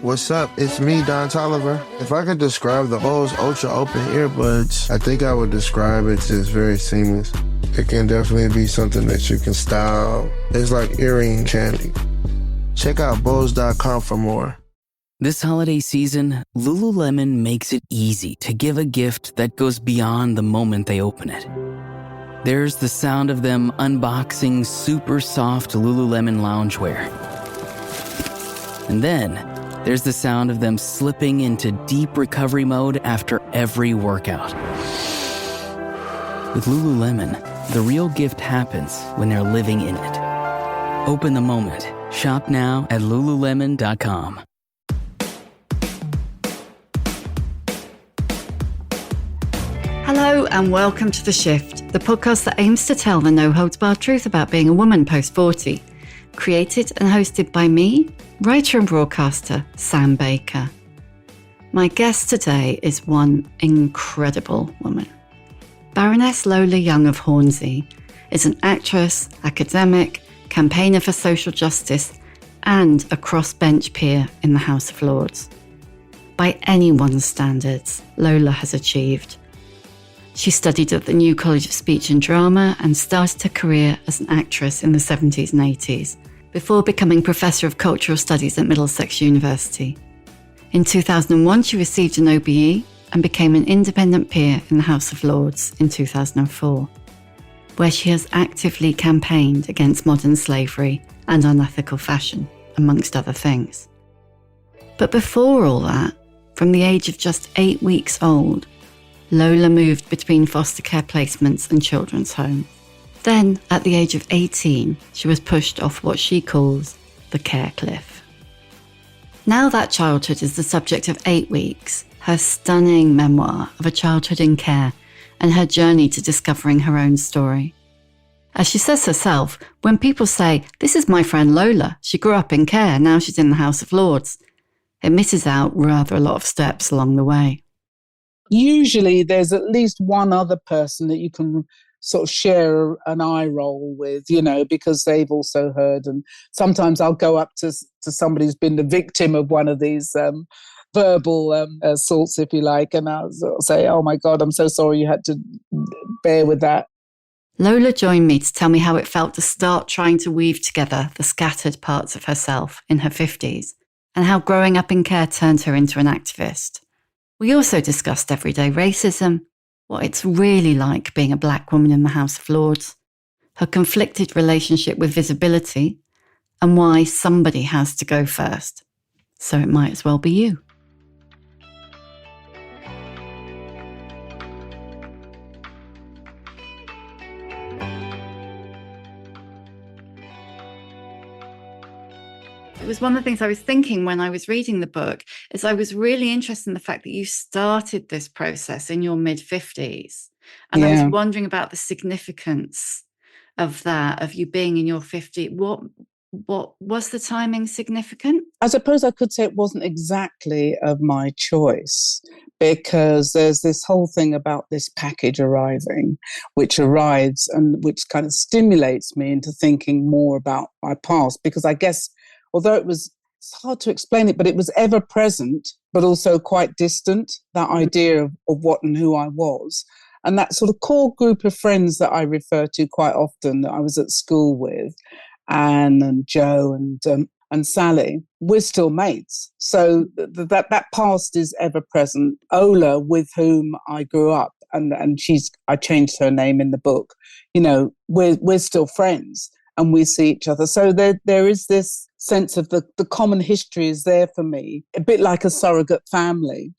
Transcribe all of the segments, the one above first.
What's up? It's me, Don Tolliver. If I could describe the Bose Ultra Open earbuds, I think I would describe it as very seamless. It can definitely be something that you can style. It's like earring candy. Check out Bose.com for more. This holiday season, Lululemon makes it easy to give a gift that goes beyond the moment they open it. There's the sound of them unboxing super soft Lululemon loungewear. And then there's the sound of them slipping into deep recovery mode after every workout. With Lululemon, the real gift happens when they're living in it. Open the moment. Shop now at Lululemon.com. Hello and welcome to The Shift, the podcast that aims to tell the no-holds-barred truth about being a woman post-40. Created and hosted by me, writer and broadcaster Sam Baker. My guest today is one incredible woman. Baroness Lola Young of Hornsey is an actress, academic, campaigner for social justice, and a crossbench peer in the House of Lords. By anyone's standards, Lola has achieved. She studied at the New College of Speech and Drama and started her career as an actress in the 70s and 80s, before becoming Professor of Cultural Studies at Middlesex University. In 2001, she received an OBE and became an independent peer in the House of Lords in 2004, where she has actively campaigned against modern slavery and unethical fashion, amongst other things. But before all that, from the age of just 8 weeks old, Lola moved between foster care placements and children's homes. Then, at the age of 18, she was pushed off what she calls the care cliff. Now that childhood is the subject of 8 weeks, her stunning memoir of a childhood in care and her journey to discovering her own story. As she says herself, when people say, "This is my friend Lola, she grew up in care, now she's in the House of Lords," it misses out rather a lot of steps along the way. Usually there's at least one other person that you can sort of share an eye roll with, because they've also heard. And sometimes I'll go up to somebody who's been the victim of one of these verbal assaults, if you like, and I'll sort of say, "Oh my God, I'm so sorry you had to bear with that." Lola joined me to tell me how it felt to start trying to weave together the scattered parts of herself in her 50s, and how growing up in care turned her into an activist. We also discussed everyday racism, what it's really like being a Black woman in the House of Lords, her conflicted relationship with visibility, and why somebody has to go first. So it might as well be you. It was one of the things I was thinking when I was reading the book, is I was really interested in the fact that you started this process in your mid-50s. And I was wondering about the significance of that, of you being in your 50s. What was the timing significant? I suppose I could say it wasn't exactly of my choice, because there's this whole thing about this package arriving, which arrives and which kind of stimulates me into thinking more about my past, because I guess although it's hard to explain it, but it was ever present, but also quite distant, that idea of what and who I was. And that sort of core group of friends that I refer to quite often, that I was at school with, Anne and Joe and Sally, we're still mates. So that past is ever present. Ola, with whom I grew up, and I changed her name in the book, we're still friends. And we see each other. So there is this sense of the common history is there for me, a bit like a surrogate family.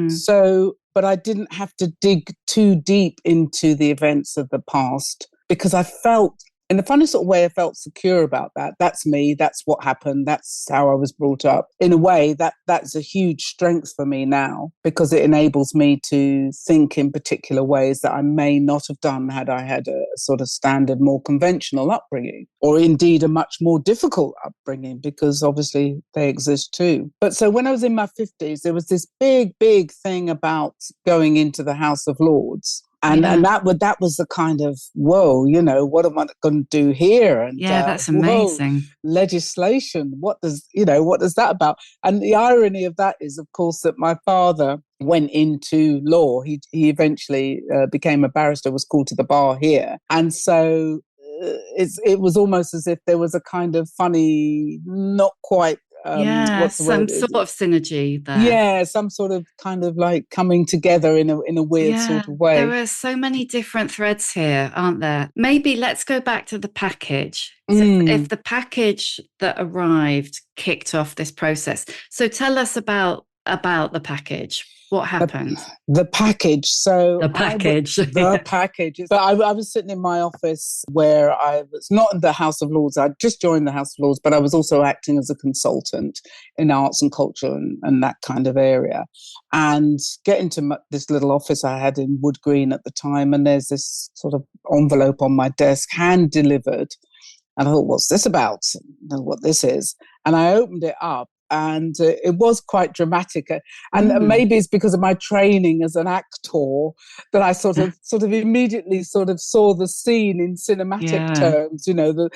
So, but I didn't have to dig too deep into the events of the past, because I felt, in a funny sort of way, I felt secure about that. That's me. That's what happened. That's how I was brought up. In a way, that's a huge strength for me now, because it enables me to think in particular ways that I may not have done had I had a sort of standard, more conventional upbringing, or indeed a much more difficult upbringing, because obviously they exist too. But so when I was in my 50s, there was this big, big thing about going into the House of Lords. And that was the kind of, whoa, you know, what am I going to do here? And that's whoa, amazing. legislation. What is that about? And the irony of that is, of course, that my father went into law. He eventually became a barrister, was called to the bar here. And so it was almost as if there was a kind of funny, not quite, what's the some word? sort of synergy there. Yeah, some sort of kind of like coming together in a weird sort of way. There are so many different threads here, aren't there? Maybe let's go back to the package. So if the package that arrived kicked off this process. So tell us about the package. What happened? The package. So the package. The package. But I was sitting in my office where I was not in the House of Lords. I'd just joined the House of Lords, but I was also acting as a consultant in arts and culture and that kind of area. And get into this little office I had in Wood Green at the time, and there's this sort of envelope on my desk, hand delivered. And I thought, what's this about? I don't know what this is. And I opened it up. And it was quite dramatic, and maybe it's because of my training as an actor that I sort of immediately sort of saw the scene in cinematic terms. You know, the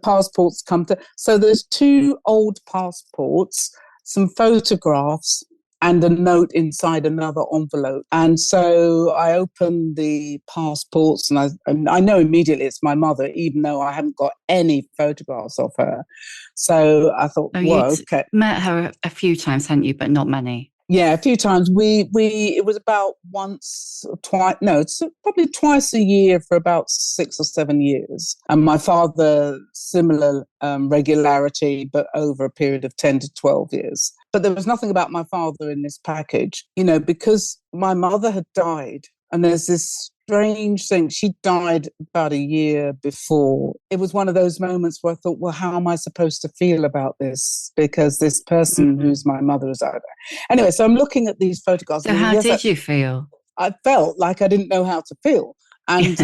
passports come to. So there's 2 old passports, some photographs, and a note inside another envelope. And so I opened the passports, and I know immediately it's my mother, even though I haven't got any photographs of her. So I thought, okay. Met her a few times, hadn't you? But not many. Yeah, a few times. It was about once or twice. No, it's probably twice a year for about 6 or 7 years. And my father, similar regularity, but over a period of 10 to 12 years. But there was nothing about my father in this package, you know, because my mother had died. And there's this strange thing. She died about a year before. It was one of those moments where I thought, well, how am I supposed to feel about this? Because this person who's my mother is out. Anyway, so I'm looking at these photographs. So how did you feel? I felt like I didn't know how to feel. And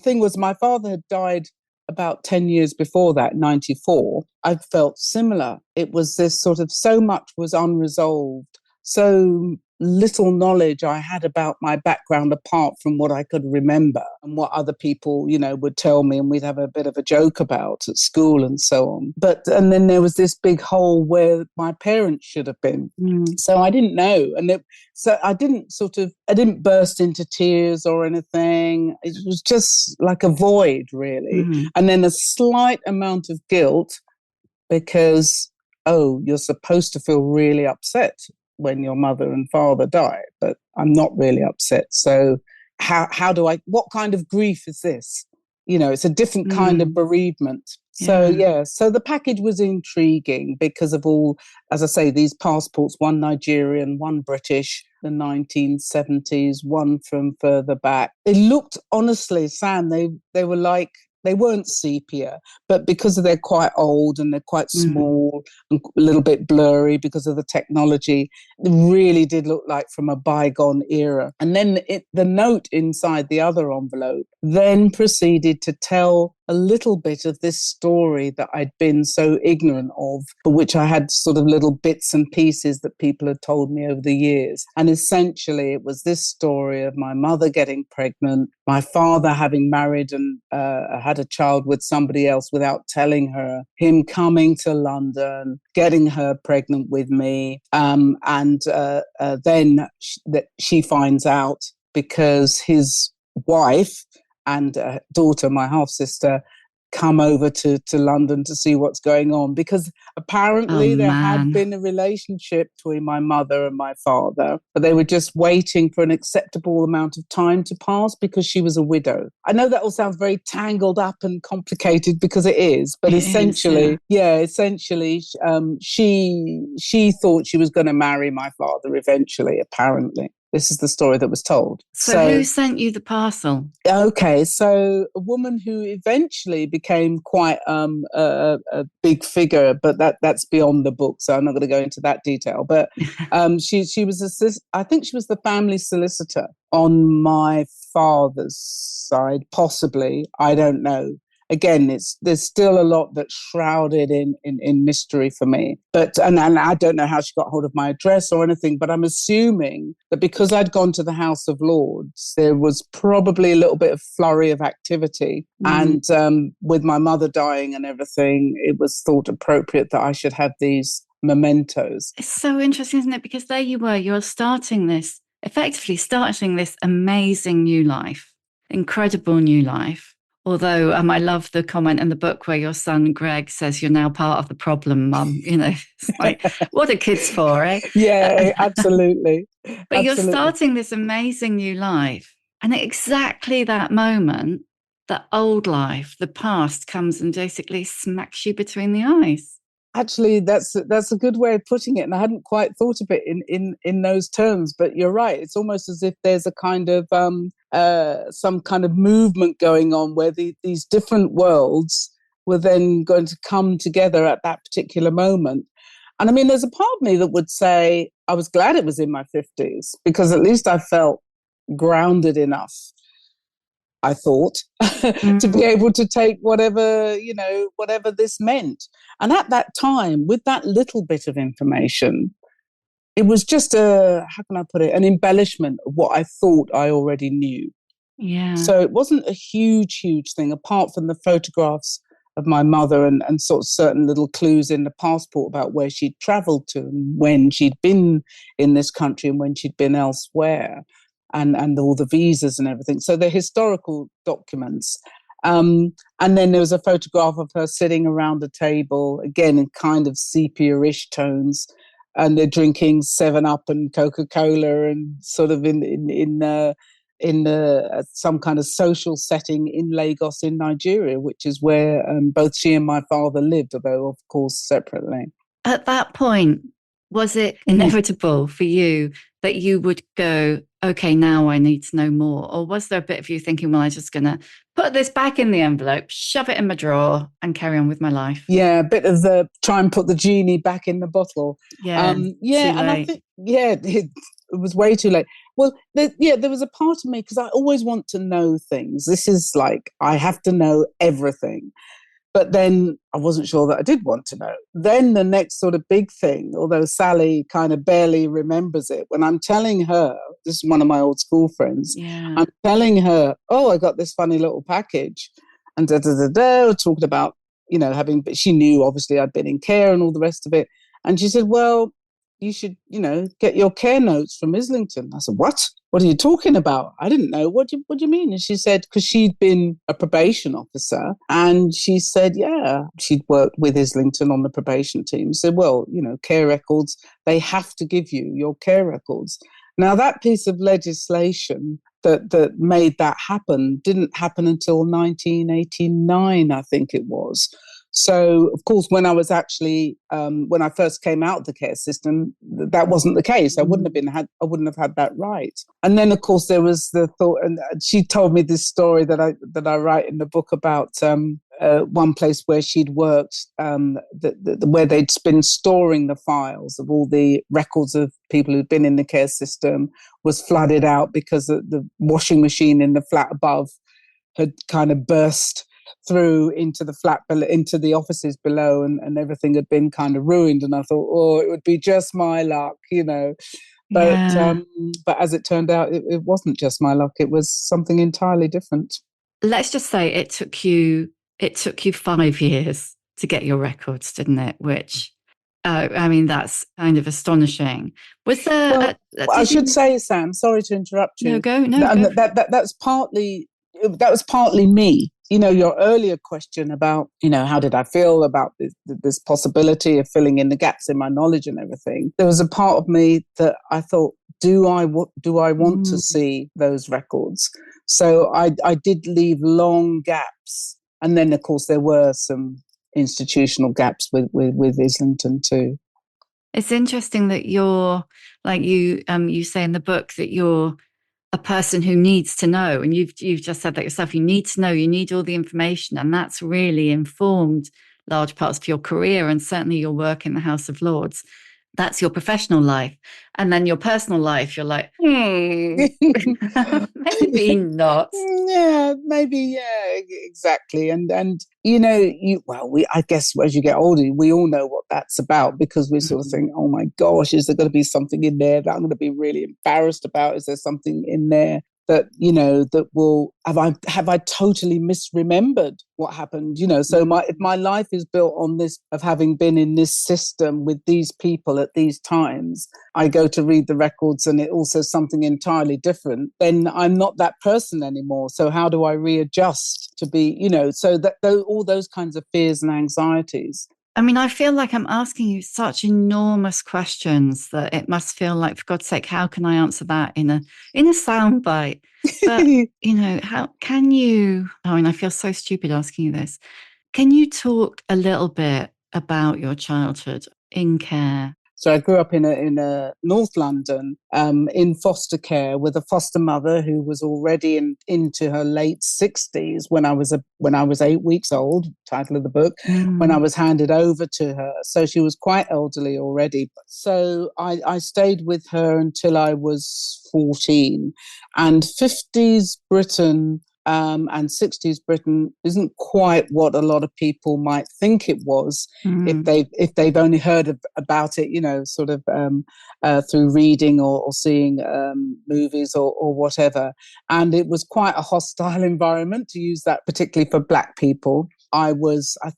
thing was, my father had died about 10 years before that, 94. I felt similar. It was this sort of, so much was unresolved. So little knowledge I had about my background apart from what I could remember and what other people, you know, would tell me, and we'd have a bit of a joke about at school and so on. And then there was this big hole where my parents should have been. So I didn't know. So I didn't burst into tears or anything. It was just like a void, really. And then a slight amount of guilt because, you're supposed to feel really upset when your mother and father die, but I'm not really upset. So what kind of grief is this? You know, it's a different kind of bereavement. So, so the package was intriguing because of all, as I say, these passports, one Nigerian, one British, the 1970s, one from further back. It looked, honestly, Sam, they were like, they weren't sepia, but because they're quite old and they're quite small and a little bit blurry because of the technology, it really did look like from a bygone era. And then the note inside the other envelope then proceeded to tell a little bit of this story that I'd been so ignorant of, for which I had sort of little bits and pieces that people had told me over the years. And essentially it was this story of my mother getting pregnant, my father having married and had a child with somebody else without telling her, him coming to London, getting her pregnant with me, and then she finds out because his wife and daughter, my half-sister, come over to London to see what's going on, because apparently there had been a relationship between my mother and my father, but they were just waiting for an acceptable amount of time to pass because she was a widow. I know that all sounds very tangled up and complicated because it is, but essentially she thought she was going to marry my father eventually, apparently. This is the story that was told. So who sent you the parcel? Okay, so a woman who eventually became quite a big figure, but that's beyond the book, so I'm not going to go into that detail. But she was I think she was the family solicitor on my father's side, possibly. I don't know. again, there's still a lot that's shrouded in mystery for me. But and I don't know how she got hold of my address or anything, but I'm assuming that because I'd gone to the House of Lords, there was probably a little bit of flurry of activity. And with my mother dying and everything, it was thought appropriate that I should have these mementos. It's so interesting, isn't it? Because there you were, you're effectively starting this amazing new life, incredible new life. Although I love the comment in the book where your son Greg says you're now part of the problem, Mum. It's like, what are kids for, eh? Yeah, absolutely. But you're starting this amazing new life. And at exactly that moment, the old life, the past, comes and basically smacks you between the eyes. Actually, that's a good way of putting it, and I hadn't quite thought of it in those terms. But you're right; it's almost as if there's a kind of some kind of movement going on where these different worlds were then going to come together at that particular moment. And I mean, there's a part of me that would say I was glad it was in my 50s because at least I felt grounded enough, I thought, to be able to take whatever this meant. And at that time, with that little bit of information, it was just how can I put it, an embellishment of what I thought I already knew. Yeah. So it wasn't a huge thing, apart from the photographs of my mother and sort of certain little clues in the passport about where she'd travelled to and when she'd been in this country and when she'd been elsewhere. And all the visas and everything. So the historical documents. And then there was a photograph of her sitting around a table, again, in kind of sepia-ish tones. And they're drinking 7-Up and Coca-Cola and sort of in some kind of social setting in Lagos in Nigeria, which is where both she and my father lived, although, of course, separately. At that point, was it inevitable for you that you would go, okay, now I need to know more? Or was there a bit of you thinking, well, I'm just going to put this back in the envelope, shove it in my drawer and carry on with my life? Yeah, a bit of the try and put the genie back in the bottle. Yeah, and I think, it was way too late. Well, there was a part of me, because I always want to know things. This is like, I have to know everything. But then I wasn't sure that I did want to know. Then the next sort of big thing, although Sally kind of barely remembers it, when I'm telling her, this is one of my old school friends, I'm telling her, oh, I got this funny little package. And talking about, but she knew obviously I'd been in care and all the rest of it. And she said, well, you should, get your care notes from Islington. I said, what? What are you talking about? I didn't know. What do you mean? And she said, because she'd been a probation officer. And she said, yeah, she'd worked with Islington on the probation team. So, well, care records, they have to give you your care records. Now, that piece of legislation that made that happen didn't happen until 1989, I think it was. So, of course, when I was actually, when I first came out of the care system, that wasn't the case. I wouldn't have had that right. And then, of course, there was the thought, and she told me this story that I write in the book about one place where she'd worked, where they'd been storing the files of all the records of people who'd been in the care system, was flooded out because the washing machine in the flat above had kind of burst through into the flat, into the offices below, and everything had been kind of ruined. And I thought, oh, it would be just my luck, But but as it turned out, it wasn't just my luck. It was something entirely different. Let's just say it took you 5 years to get your records, didn't it? Which, that's kind of astonishing. Was there? I should say, Sam, sorry to interrupt you. No, go. That was partly me. Your earlier question about, how did I feel about this possibility of filling in the gaps in my knowledge and everything. There was a part of me that I thought, do I want to see those records? So I did leave long gaps. And then, of course, there were some institutional gaps with Islington too. It's interesting that you're, like you say in the book, that you're a person who needs to know, and you've just said that yourself. You need to know. You need all the information, and that's really informed large parts of your career and certainly your work in the House of Lords. That's your professional life. And then your personal life, you're like, maybe not. Yeah, maybe, yeah, exactly. And I guess as you get older, we all know what that's about, because we sort of think, oh my gosh, is there going to be something in there that I'm going to be really embarrassed about? Is there something in there that, that will, have I totally misremembered what happened? So if my life is built on this, of having been in this system with these people at these times, I go to read the records and it all says something entirely different, then I'm not that person anymore. So how do I readjust to be, so that all those kinds of fears and anxieties. I mean, I feel like I'm asking you such enormous questions that it must feel like, for God's sake, how can I answer that in a soundbite? But, how can you, I mean, I feel so stupid asking you this. Can you talk a little bit about your childhood in care? So I grew up in a North London, in foster care with a foster mother who was already into her late 60s when I was 8 weeks old. Title of the book. When I was handed over to her, so she was quite elderly already. So I stayed with her until I was 14, and 50s Britain. And 60s Britain isn't quite what a lot of people might think it was if they've only heard about it, sort of through reading or seeing movies or whatever. And it was quite a hostile environment, to use that particularly for Black people. I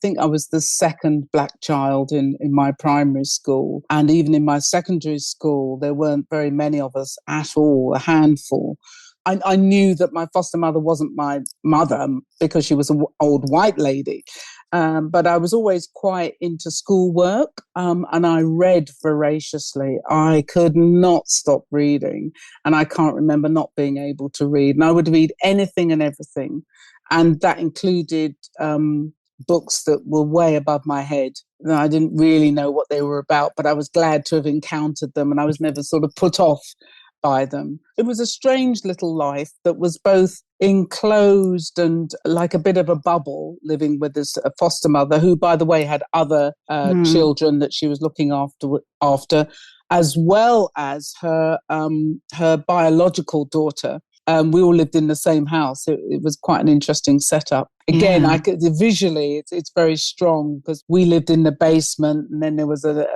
think I was the second Black child in my primary school. And even in my secondary school, there weren't very many of us at all, a handful. I knew that my foster mother wasn't my mother because she was an old white lady. But I was always quite into schoolwork, and I read voraciously. I could not stop reading, and I can't remember not being able to read. And I would read anything and everything. And that included books that were way above my head. And I didn't really know what they were about, but I was glad to have encountered them, and I was never sort of put off by them. It was a strange little life that was both enclosed and like a bit of a bubble, living with this foster mother, who, by the way, had other children that she was looking after, as well as her biological daughter. We all lived in the same house. It was quite an interesting setup. Again, I could visually, it's very strong, because we lived in the basement, and then there was a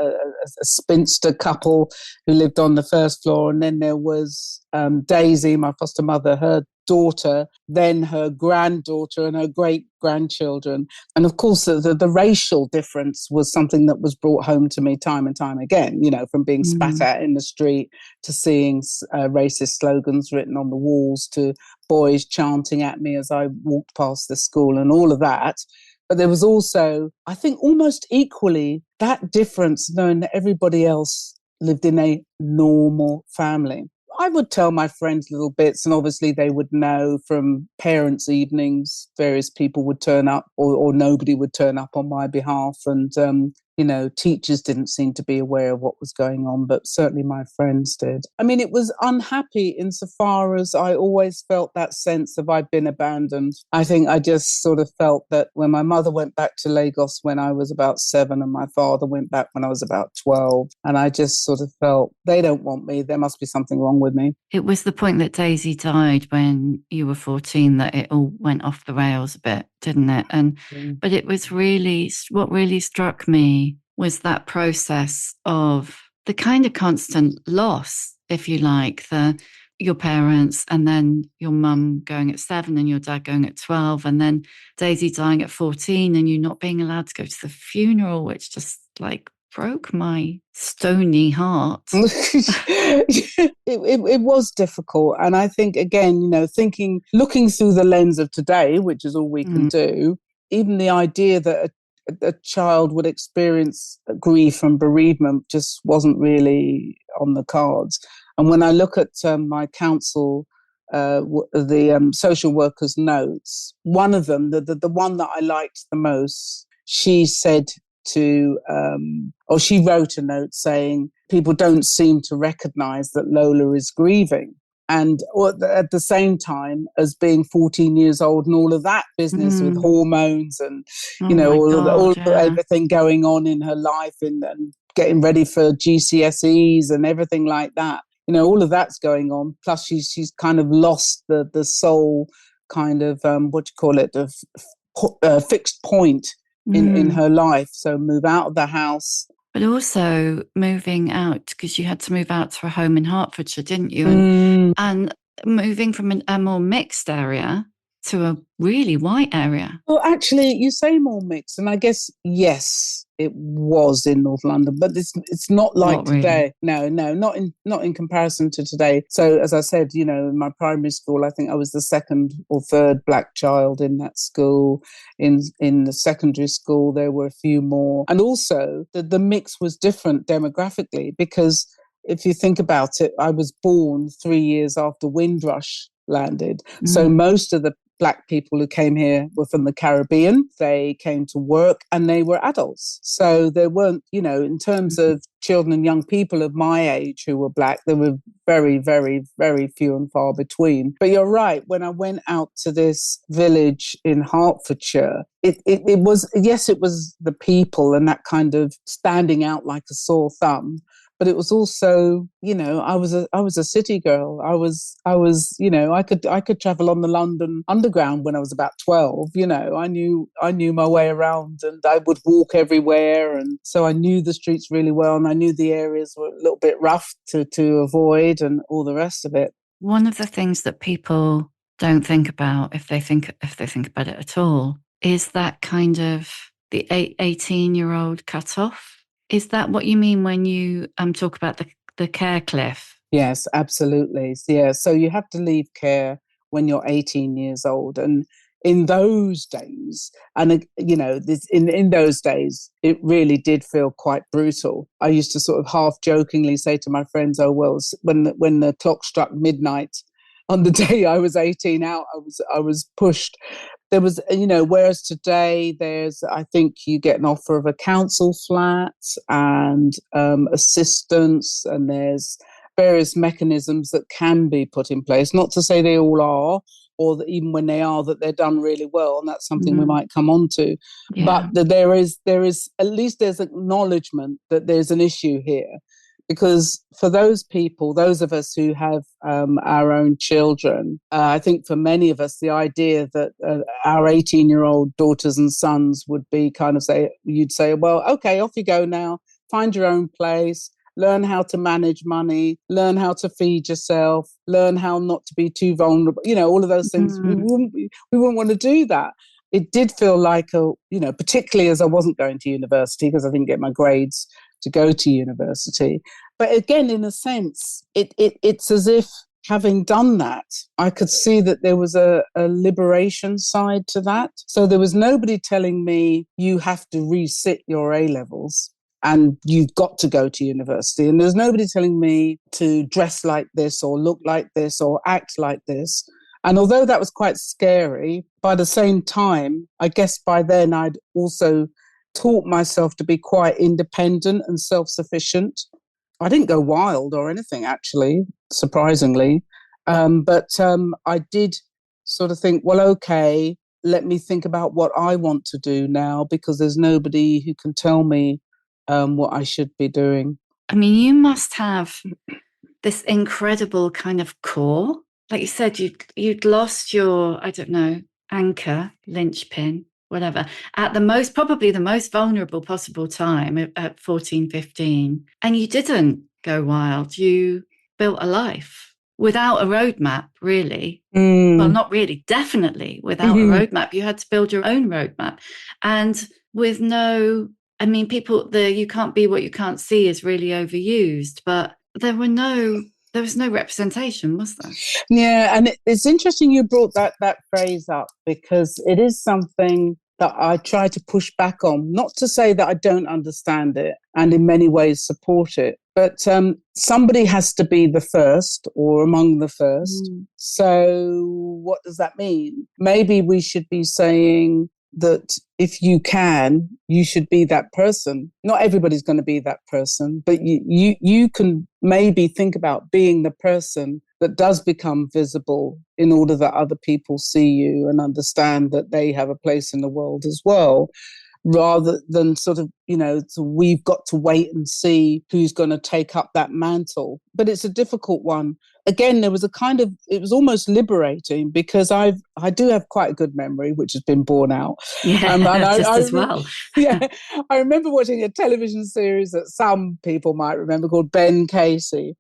spinster couple who lived on the first floor, and then there was Daisy, my foster mother, her daughter, then her granddaughter and her great-grandchildren. And of course, the racial difference was something that was brought home to me time and time again, from being spat at in the street, to seeing racist slogans written on the walls, to boys chanting at me as I walked past the school, and all of that. But there was also, I think, almost equally that difference, knowing that everybody else lived in a normal family. I would tell my friends little bits, and obviously they would know from parents' evenings, various people would turn up, or nobody would turn up on my behalf. And, teachers didn't seem to be aware of what was going on, but certainly my friends did. I mean, it was unhappy insofar as I always felt that sense of I'd been abandoned. I think I just sort of felt that when my mother went back to Lagos when I was about 7, and my father went back when I was about 12, and I just sort of felt, they don't want me, there must be something wrong with me. It was the point that Daisy died when you were 14 that it all went off the rails a bit, didn't it? And but it was really, what really struck me was that process of the kind of constant loss, if you like, your parents, and then your mum going at 7 and your dad going at 12, and then Daisy dying at 14 and you not being allowed to go to the funeral, which just broke my stony heart. It was difficult. And I think, again, looking through the lens of today, which is all we can do, even the idea that a child would experience grief and bereavement just wasn't really on the cards. And when I look at my counsel, the social worker's notes, one of them, the one that I liked the most, she said she wrote a note saying, people don't seem to recognize that Lola is grieving. And at the same time as being 14 years old and all of that business with hormones and, everything going on in her life and getting ready for GCSEs and everything like that. You know, all of that's going on. Plus, she's kind of lost the sole kind of fixed point in her life. So move out of the house. But also moving out, because you had to move out to a home in Hertfordshire, didn't you? And moving from a more mixed area to a really white area. Well, actually, you say more mixed, and I guess, yes, it was in North London, but it's not like Not really. today. No, not in comparison to today. So, as I said, you know, in my primary school, I think I was the second or third black child in that school. In the secondary school, there were a few more. And also, the mix was different demographically, because if you think about it, I was born 3 years after Windrush landed. So most of the Black people who came here were from the Caribbean. They came to work and they were adults. So there weren't, you know, in terms of children and young people of my age who were Black, there were very, very, very few and far between. But you're right, when I went out to this village in Hertfordshire, it was, yes, it was the people and that kind of standing out like a sore thumb. But it was also, you know, I was a city girl. I was, you know, I could travel on the London Underground when I was about 12. You know, I knew my way around, and I would walk everywhere, and so I knew the streets really well, and I knew the areas were a little bit rough to avoid, and all the rest of it. One of the things that people don't think about, if they think about it at all, is that kind of the 18-year-old cutoff. Is that what you mean when you talk about the care cliff? Yes, absolutely. Yeah, so you have to leave care when you're 18 years old. And in those days, and you know, in those days, it really did feel quite brutal. I used to sort of half jokingly say to my friends, "Oh well, when the clock struck midnight on the day I was 18 out, I was pushed." There was, you know, whereas today I think you get an offer of a council flat and assistance, and there's various mechanisms that can be put in place. Not to say they all are, or that even when they are, that they're done really well, and that's something we might come on to. Yeah. But there is at least there's acknowledgement that there's an issue here. Because for those people, those of us who have our own children, I think for many of us, the idea that our 18-year-old daughters and sons would be kind of you'd say, well, okay, off you go now, find your own place, learn how to manage money, learn how to feed yourself, learn how not to be too vulnerable, you know, all of those things. We wouldn't want to do that. It did feel like particularly as I wasn't going to university because I didn't get my grades to go to university. But again, in a sense, it's as if having done that, I could see that there was a liberation side to that. So there was nobody telling me you have to resit your A-levels and you've got to go to university. And there's nobody telling me to dress like this or look like this or act like this. And although that was quite scary, by the same time, I guess by then I'd also taught myself to be quite independent and self-sufficient. I didn't go wild or anything, actually, surprisingly. But I did sort of think, well, okay, let me think about what I want to do now, because there's nobody who can tell me what I should be doing. I mean, you must have this incredible kind of core. Like you said, you'd lost your, I don't know, anchor, linchpin, whatever, at probably the most vulnerable possible time at 14, 15. And you didn't go wild. You built a life without a roadmap, really. Well, not really, definitely without a roadmap. You had to build your own roadmap. And with you can't be what you can't see is really overused, but there was no representation, was there? Yeah, and it's interesting you brought that phrase up, because it is something that I try to push back on. Not to say that I don't understand it and in many ways support it, but somebody has to be the first or among the first. So what does that mean? Maybe we should be saying that if you can, you should be that person. Not everybody's going to be that person, but you can maybe think about being the person that does become visible in order that other people see you and understand that they have a place in the world as well, rather than sort of so we've got to wait and see who's going to take up that mantle. But it's a difficult one. Again, it was almost liberating because I do have quite a good memory, which has been borne out. Yeah, and as well. Yeah, I remember watching a television series that some people might remember called Ben Casey.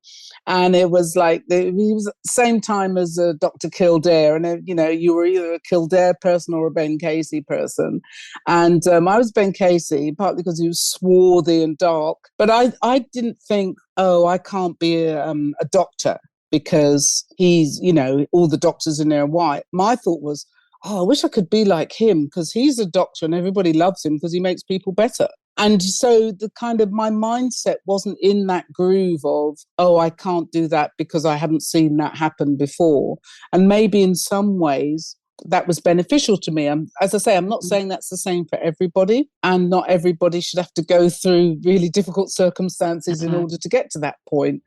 And it was like, it was the same time as Dr. Kildare. And, you were either a Kildare person or a Ben Casey person. And I was Ben Casey, partly because he was swarthy and dark. But I didn't think, I can't be a doctor because he's, all the doctors in there are white. My thought was, I wish I could be like him because he's a doctor and everybody loves him because he makes people better. And so the kind of my mindset wasn't in that groove of, I can't do that because I haven't seen that happen before. And maybe in some ways that was beneficial to me. As I say, I'm not saying that's the same for everybody, and not everybody should have to go through really difficult circumstances in order to get to that point.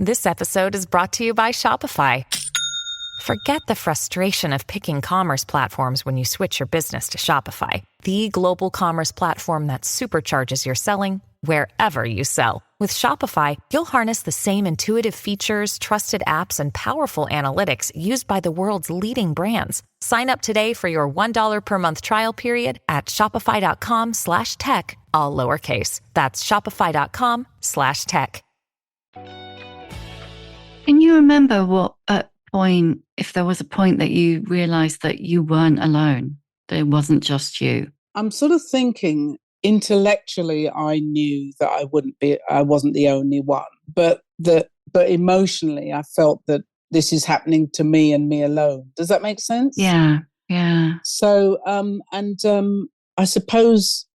This episode is brought to you by Shopify. Forget the frustration of picking commerce platforms when you switch your business to Shopify, the global commerce platform that supercharges your selling wherever you sell. With Shopify, you'll harness the same intuitive features, trusted apps, and powerful analytics used by the world's leading brands. Sign up today for your $1 per month trial period at shopify.com/tech, all lowercase. That's shopify.com/tech. Can you remember if there was a point that you realized that you weren't alone, that it wasn't just you? I'm sort of thinking intellectually, I knew that I wasn't the only one, but emotionally, I felt that this is happening to me and me alone. Does that make sense? Yeah. So, I suppose,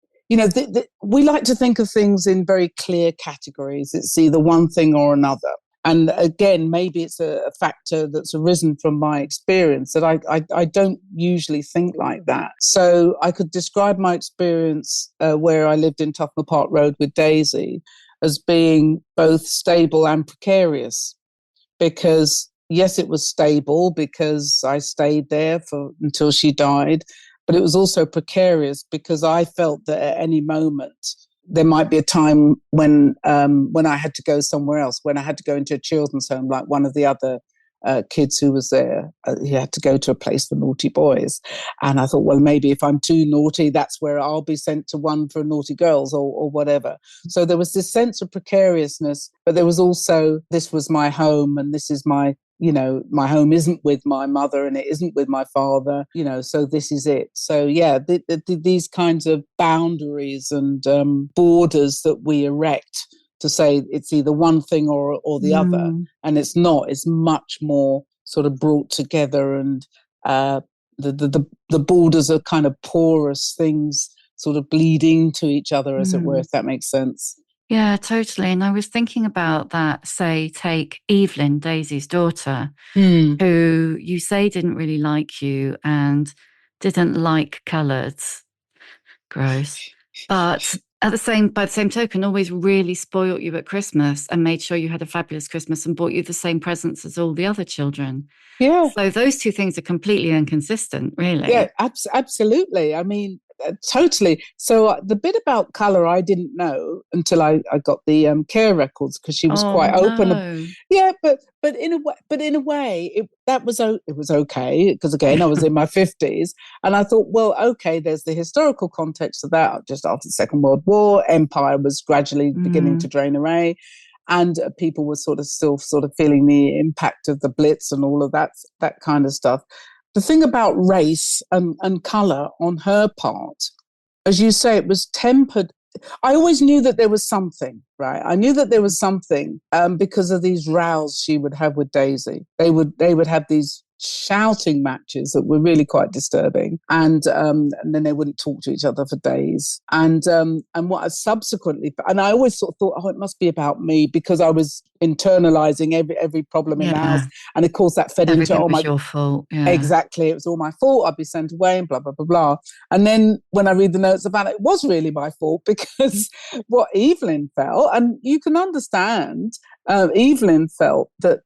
we like to think of things in very clear categories. It's either one thing or another. And again, maybe it's a factor that's arisen from my experience that I don't usually think like that. So I could describe my experience where I lived in Tufnell Park Road with Daisy as being both stable and precarious. Because yes, it was stable because I stayed there until she died, but it was also precarious because I felt that at any moment there might be a time when I had to go somewhere else, when I had to go into a children's home, like one of the other kids who was there. He had to go to a place for naughty boys. And I thought, well, maybe if I'm too naughty, that's where I'll be sent to one for naughty girls or whatever. So there was this sense of precariousness, but there was also, this was my home and this is my home isn't with my mother and it isn't with my father, so this is it. So yeah, these kinds of boundaries and borders that we erect to say it's either one thing or the other, and it's not. It's much more sort of brought together, and the borders are kind of porous things, sort of bleeding to each other, as it were, if that makes sense. Yeah, totally. And I was thinking about that, say, take Evelyn, Daisy's daughter, who you say didn't really like you and didn't like colours. Gross. But by the same token, always really spoilt you at Christmas and made sure you had a fabulous Christmas and bought you the same presents as all the other children. Yeah. So those two things are completely inconsistent, really. Yeah, absolutely. I mean, totally. So the bit about colour I didn't know until I got the care records, because she was quite open. No. Yeah, but in a way, it was okay, because again I was in my 50s, and I thought, well, okay, there's the historical context of that. Just after the Second World War, empire was gradually beginning to drain away. And people were still feeling the impact of the Blitz and all of that kind of stuff. The thing about race and colour on her part, as you say, it was tempered. I always knew that there was something, right? I knew that there was something because of these rows she would have with Daisy. They would have these shouting matches that were really quite disturbing, and then they wouldn't talk to each other for days. And what I subsequently, and I always sort of thought, oh, it must be about me, because I was internalizing every problem in the house, and of course that fed into, oh, was your fault. Yeah. Exactly, it was all my fault. I'd be sent away and blah blah blah blah. And then when I read the notes about it, it was really my fault, because what Evelyn felt, and you can understand, Evelyn felt that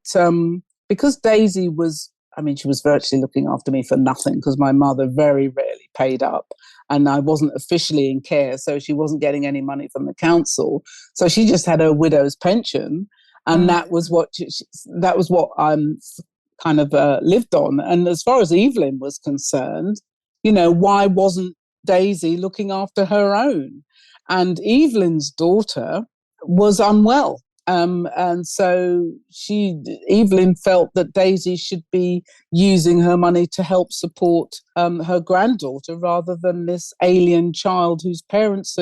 because Daisy was, I mean, she was virtually looking after me for nothing, because my mother very rarely paid up, and I wasn't officially in care, so she wasn't getting any money from the council. So she just had her widow's pension, and that was what kind of lived on. And as far as Evelyn was concerned, you know, why wasn't Daisy looking after her own? And Evelyn's daughter was unwell. And so Evelyn felt that Daisy should be using her money to help support her granddaughter, rather than this alien child whose parents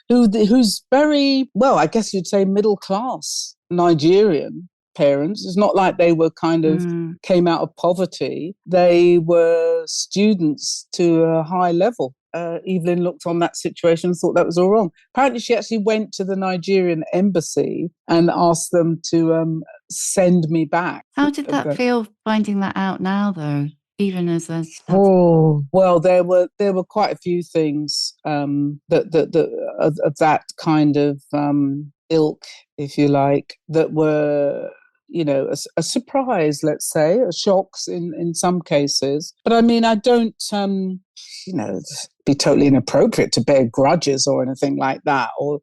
who's very, well, I guess you'd say middle class Nigerian parents. It's not like they were kind of came out of poverty. They were students to a high level. Evelyn looked on that situation and thought that was all wrong. Apparently, she actually went to the Nigerian embassy and asked them to send me back. How did that feel, finding that out now, though? Even as a well, there were quite a few things that of that kind of ilk, if you like, that were, you know, a surprise, let's say, a shocks in some cases. But I mean, I don't, you know, be totally inappropriate to bear grudges or anything like that. Or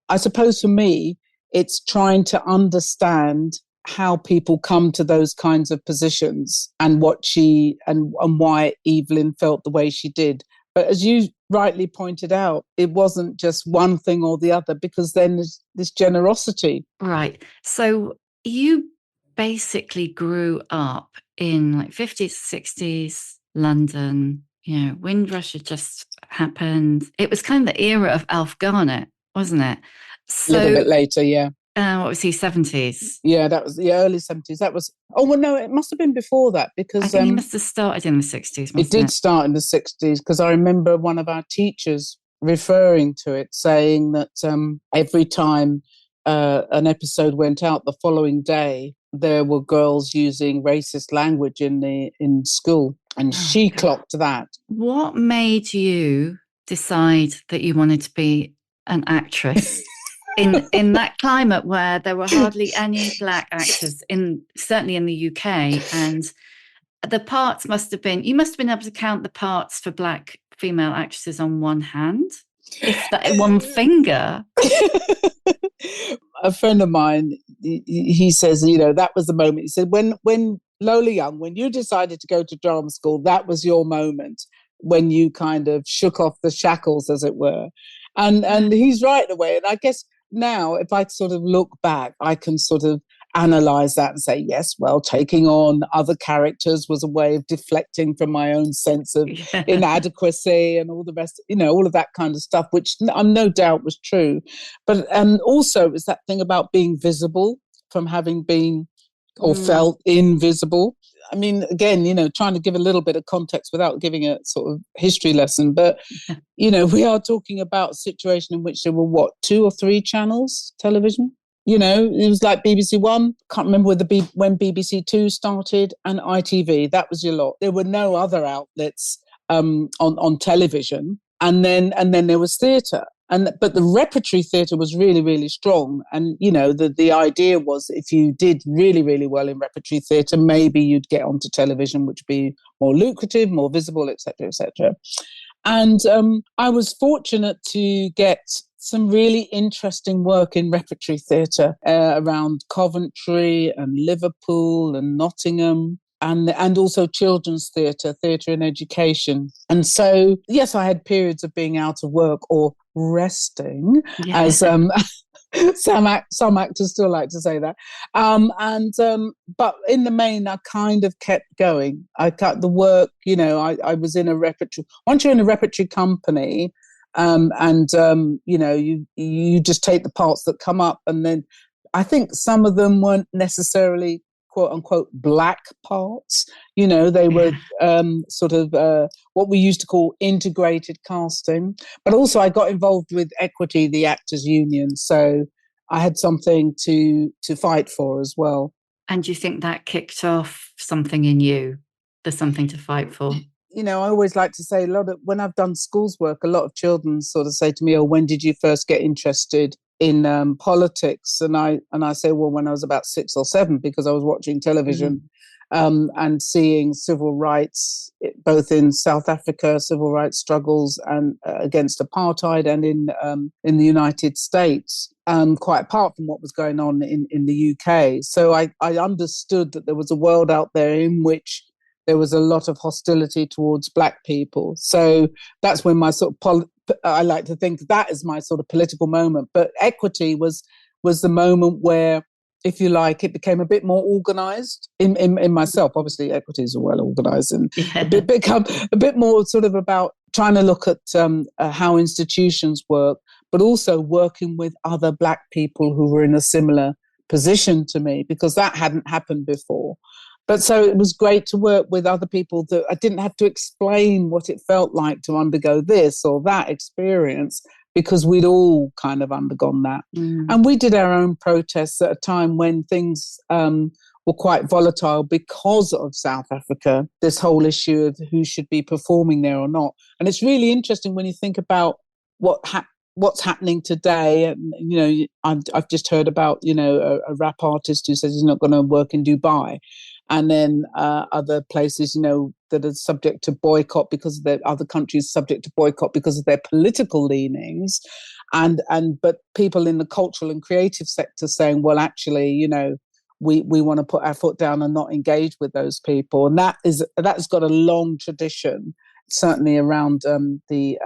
I suppose for me, it's trying to understand how people come to those kinds of positions, and what and why Evelyn felt the way she did. But as you rightly pointed out, it wasn't just one thing or the other, because then there's this generosity. Right. So you basically grew up in like 50s, 60s, London. You know, Windrush had just happened. It was kind of the era of Alf Garnett, wasn't it? So, a little bit later, yeah. What was he, 70s? Yeah, that was the early 70s. That was, oh, well, no, it must have been before that, because I think he must have started in the 60s, it did start in the 60s, because I remember one of our teachers referring to it, saying that every time an episode went out the following day, there were girls using racist language in school, and she clocked that. What made you decide that you wanted to be an actress in that climate where there were hardly any black actors, certainly in the UK, and the parts must have been able to count the parts for black female actresses on one hand, if that one finger. A friend of mine, he says, you know, that was the moment. He said, when Lola Young, when you decided to go to drama school, that was your moment, when you kind of shook off the shackles, as it were. And he's right in a way. And I guess now, if I sort of look back, I can sort of analyze that and say, yes, well, taking on other characters was a way of deflecting from my own sense of inadequacy and all the rest, you know, all of that kind of stuff, which I'm no doubt was true. But also it's that thing about being visible, from having been or felt invisible. I mean, again, you know, trying to give a little bit of context without giving a sort of history lesson. But, you know, we are talking about a situation in which there were, 2 or 3 channels, television? You know, it was like BBC One, can't remember when BBC Two started, and ITV. That was your lot. There were no other outlets on television. And then there was theatre. But the repertory theatre was really, really strong. And, you know, the idea was, if you did really, really well in repertory theatre, maybe you'd get onto television, which would be more lucrative, more visible, et cetera, et cetera. And I was fortunate to get some really interesting work in repertory theatre around Coventry and Liverpool and Nottingham. And also children's theatre in education. And so, yes, I had periods of being out of work or resting, as some actors still like to say that. But in the main, I kind of kept going. I cut the work, you know, I was in a repertory. Once you're in a repertory company, you know, you just take the parts that come up. And then I think some of them weren't necessarily quote unquote black parts. You know, they were sort of what we used to call integrated casting. But also I got involved with Equity, the actors union. So I had something to fight for as well. And do you think that kicked off something in you? There's something to fight for? You know, I always like to say when I've done schools work, a lot of children sort of say to me, "Oh, when did you first get interested in politics?" And I say, well, when I was about 6 or 7, because I was watching television and seeing civil rights, both in South Africa, civil rights struggles and against apartheid, and in the United States, quite apart from what was going on in the UK. So I understood that there was a world out there in which there was a lot of hostility towards black people. So that's when my sort of I like to think that is my sort of political moment. But Equity was the moment where, if you like, it became a bit more organised in myself. Obviously, Equities are well organised, and become a bit more sort of about trying to look at how institutions work, but also working with other black people who were in a similar position to me, because that hadn't happened before. But so it was great to work with other people that I didn't have to explain what it felt like to undergo this or that experience, because we'd all kind of undergone that. And we did our own protests at a time when things were quite volatile because of South Africa, this whole issue of who should be performing there or not. And it's really interesting when you think about what's happening today. And, you know, I've just heard about, you know, a rap artist who says he's not going to work in Dubai. And then other places, you know, that are subject to boycott because of their other countries subject to boycott because of their political leanings, but people in the cultural and creative sector saying, well, actually, you know, we want to put our foot down and not engage with those people, and that's got a long tradition. Certainly around the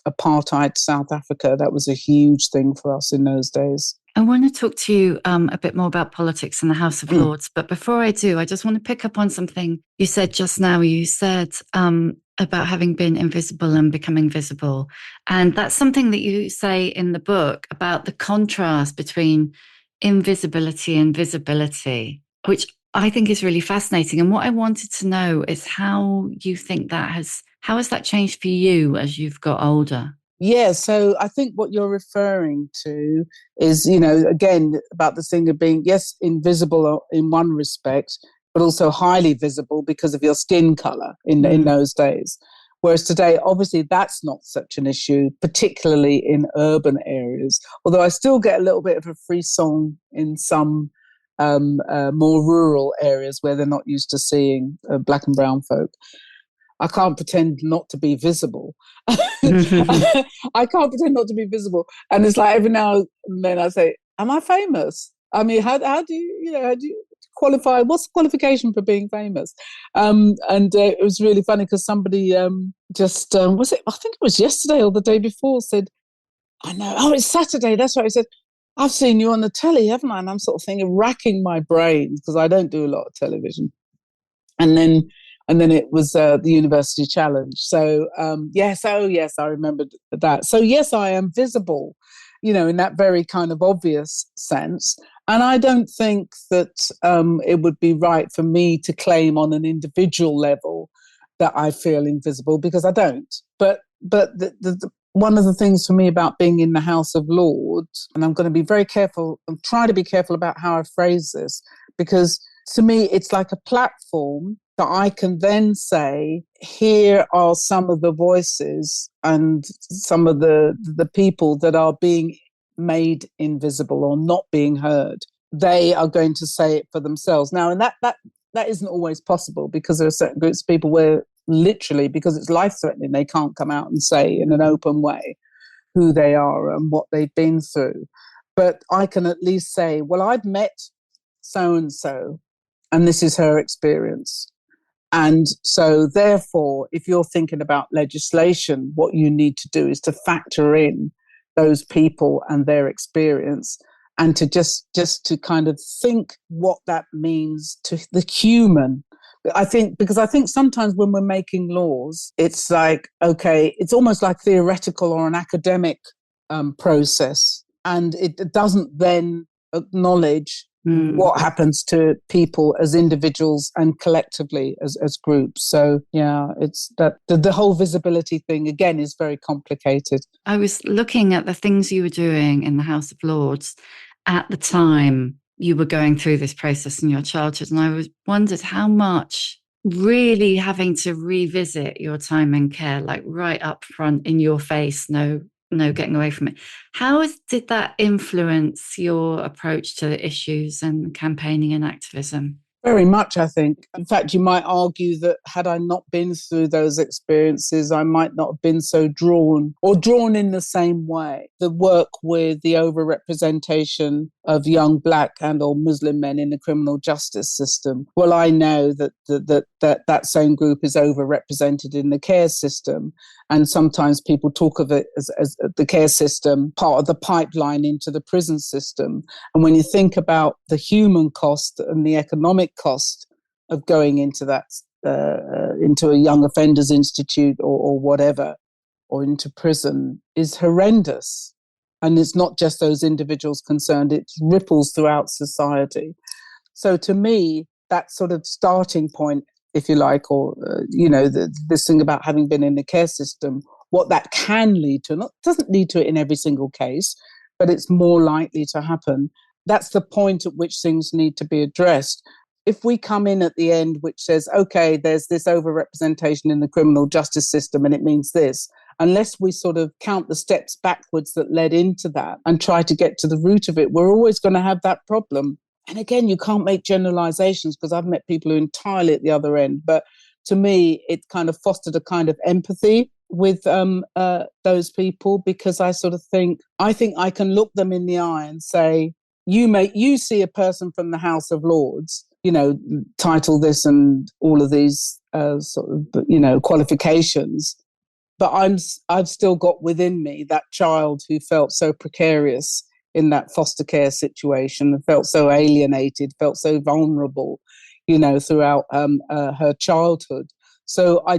apartheid South Africa, that was a huge thing for us in those days. I want to talk to you a bit more about politics in the House of Lords. But before I do, I just want to pick up on something you said just now. You said about having been invisible and becoming visible. And that's something that you say in the book about the contrast between invisibility and visibility, which I think is really fascinating. And what I wanted to know is how you think how has that changed for you as you've got older? Yeah, so I think what you're referring to is, you know, again, about the thing of being, yes, invisible in one respect, but also highly visible because of your skin colour in those days. Whereas today, obviously, that's not such an issue, particularly in urban areas. Although I still get a little bit of a frisson in some more rural areas where they're not used to seeing black and brown folk. I can't pretend not to be visible. I can't pretend not to be visible. And it's like every now and then I say, am I famous? I mean, how do you qualify? What's the qualification for being famous? And it was really funny because somebody I think it was yesterday or the day before, said, I know, oh, it's Saturday. That's right. I said, I've seen you on the telly, haven't I? And I'm sort of thinking, racking my brains because I don't do a lot of television. And then it was the University Challenge. So, yes, I remembered that. So, yes, I am visible, you know, in that very kind of obvious sense. And I don't think that it would be right for me to claim on an individual level that I feel invisible, because I don't. But the one of the things for me about being in the House of Lords, and I'm going to be very careful and try to be careful about how I phrase this, because to me, it's like a platform that I can then say, here are some of the voices and some of the people that are being made invisible or not being heard. They are going to say it for themselves. Now, and that isn't always possible, because there are certain groups of people where literally, because it's life-threatening, they can't come out and say in an open way who they are and what they've been through. But I can at least say, well, I've met so-and-so, and this is her experience. And so, therefore, if you're thinking about legislation, what you need to do is to factor in those people and their experience, and to just to kind of think what that means to the human. Because I think sometimes when we're making laws, it's like, okay, it's almost like theoretical or an academic process, and it doesn't then acknowledge what happens to people as individuals and collectively as groups. So yeah, it's that the whole visibility thing again is very complicated. I was looking at the things you were doing in the House of Lords at the time you were going through this process in your childhood, and I wondered how much really having to revisit your time in care, like right up front in your face, no getting away from it. How did that influence your approach to the issues and campaigning and activism? Very much, I think. In fact, you might argue that had I not been through those experiences, I might not have been so drawn in the same way. The work with the overrepresentation of young Black and or Muslim men in the criminal justice system. Well, I know that same group is overrepresented in the care system. And sometimes people talk of it as the care system, part of the pipeline into the prison system. And when you think about the human cost and the economic cost of going into that, into a young offenders institute or whatever, or into prison, is horrendous. And it's not just those individuals concerned, it ripples throughout society. So to me, that sort of starting point, if you like, or, this thing about having been in the care system, what that can lead to, doesn't lead to it in every single case, but it's more likely to happen. That's the point at which things need to be addressed. If we come in at the end, which says, okay, there's this overrepresentation in the criminal justice system and it means this, unless we sort of count the steps backwards that led into that and try to get to the root of it, we're always going to have that problem. And again, you can't make generalizations because I've met people who are entirely at the other end. But to me, it kind of fostered a kind of empathy with those people, because I sort of think I can look them in the eye and say, you see a person from the House of Lords, title this and all of these qualifications. But I've still got within me that child who felt so precarious in that foster care situation, felt so alienated, felt so vulnerable, throughout her childhood. So I